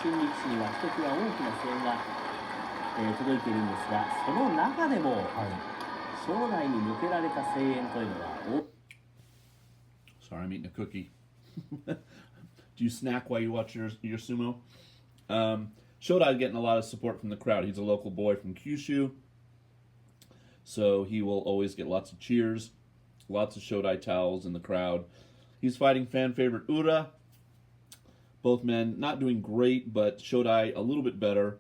新力士にはひときわ大きな声援が、届いているんですが、その中でも、将来に向けられた声援というのは。Sorry, I'm eating a cookie. Do you snack while you watch your sumo? Shodai getting a lot of support from the crowd. He's a local boy from Kyushu, so he will always get lots of cheers, lots of Shodai towels in the crowd. He's fighting fan favorite Ura. Both men not doing great, but Shodai a little bit better.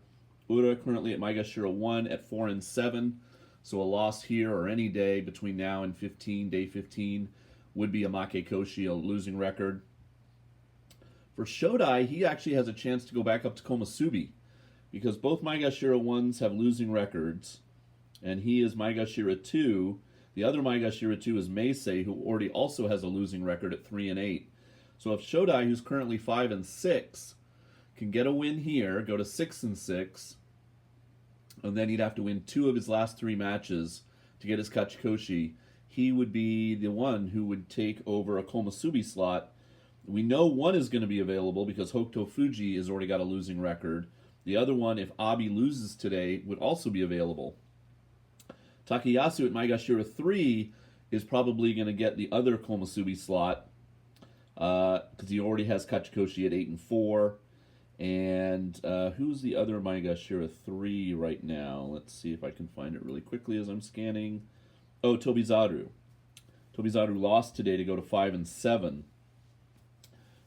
Ura currently at Maegashira 1 at 4-7, so a loss here or any day between now and day 15, would be a Makekoshi, a losing record. For Shodai, he actually has a chance to go back up to Komusubi, because both Maegashira 1s have losing records, and he is Maegashira 2. The other Maegashira 2 is Meisei, who already also has a losing record at 3-8. So if Shodai, who's currently 5-6, can get a win here, go to 6-6, and then he'd have to win 2 of his last 3 matches to get his Kachikoshi, he would be the one who would take over a Komusubi slot. We know one is going to be available because Hokuto Fuji has already got a losing record. The other one, if Abi loses today, would also be available. Takayasu at Maegashira 3 is probably going to get the other Komusubi slot because he already has Kachikoshi at 8-4. And who's the other Maegashira 3 right now? Let's see if I can find it really quickly as I'm scanning. Oh, Tobizaru. Tobizaru lost today to go to 5-7.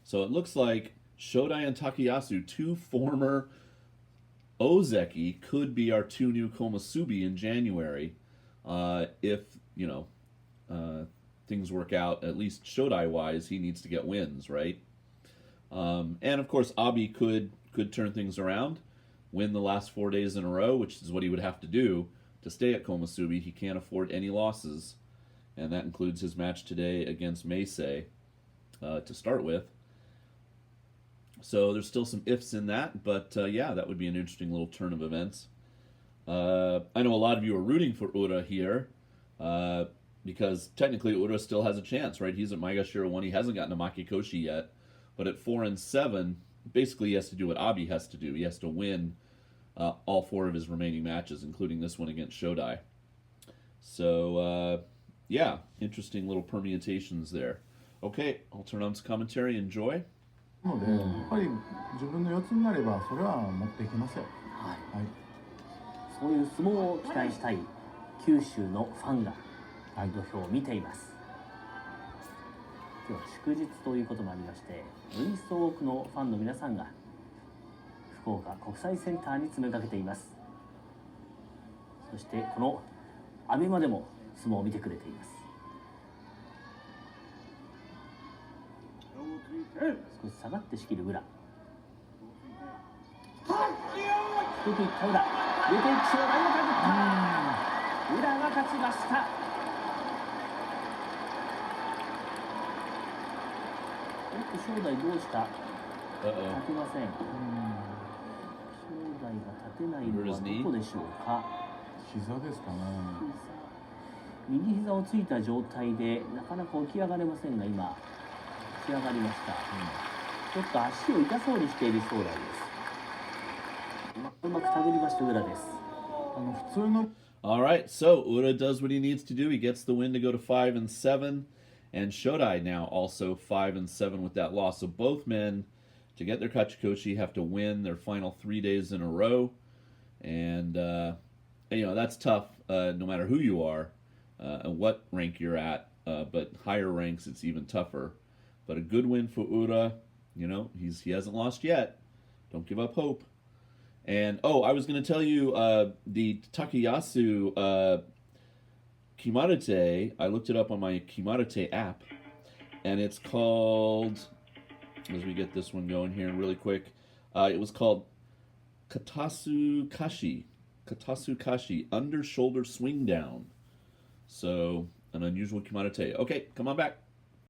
So it looks like Shodai and Takayasu, 2 former Ozeki, could be our 2 new Komusubi in January if, things work out. At least Shodai-wise, he needs to get wins, right? And of course, Abi could turn things around, win the last 4 days in a row, which is what he would have to do to stay at Komusubi. He can't afford any losses, and that includes his match today against Meisei to start with. So there's still some ifs in that, but yeah, that would be an interesting little turn of events. I know a lot of you are rooting for Ura here, because technically Ura still has a chance, right? He's at Maegashira 1, he hasn't gotten a Makekoshi yet, but at 4-7, basically he has to do what Abi has to do. He has to win all 4 of his remaining matches, including this one against Shodai. So, yeah, interesting little permutations there. Okay, I'll turn on some commentary. Enjoy. ので、やっぱり自分の四つになればそれは持っていきますよ。はい。そういう相撲を期待したい九州のファンが土俵を見ています。今日は祝日ということもありまして、より一層多くのファンの皆さんが福岡国際センターに詰めかけています。そしてこのアベマでも相撲を見てくれています。少し下がって仕切る裏。低くいった裏。出ていく正代をかぶった。裏が勝ちました。正代どうした？立てません。正代が立てないのはどこでしょうか。膝ですかね。右膝をついた状態でなかなか起き上がれませんが、今起き上がりました。ちょっと足を痛そうにしている正代です。うまく手繰りました裏です。普通の。All right, so Ura does what he needs to do. He gets the win to go to 5-7. And Shodai now also 5-7 with that loss. So both men, to get their Kachikoshi, have to win their final 3 days in a row. And that's tough no matter who you are and what rank you're at. But higher ranks, it's even tougher. But a good win for Ura. He hasn't lost yet. Don't give up hope. And, I was going to tell you the Takayasu Kimarite, I looked it up on my Kimarite app, and it's called, as we get this one going here really quick, it was called Katasu Kashi, under shoulder swing down. So, an unusual Kimarite. Okay, come on back.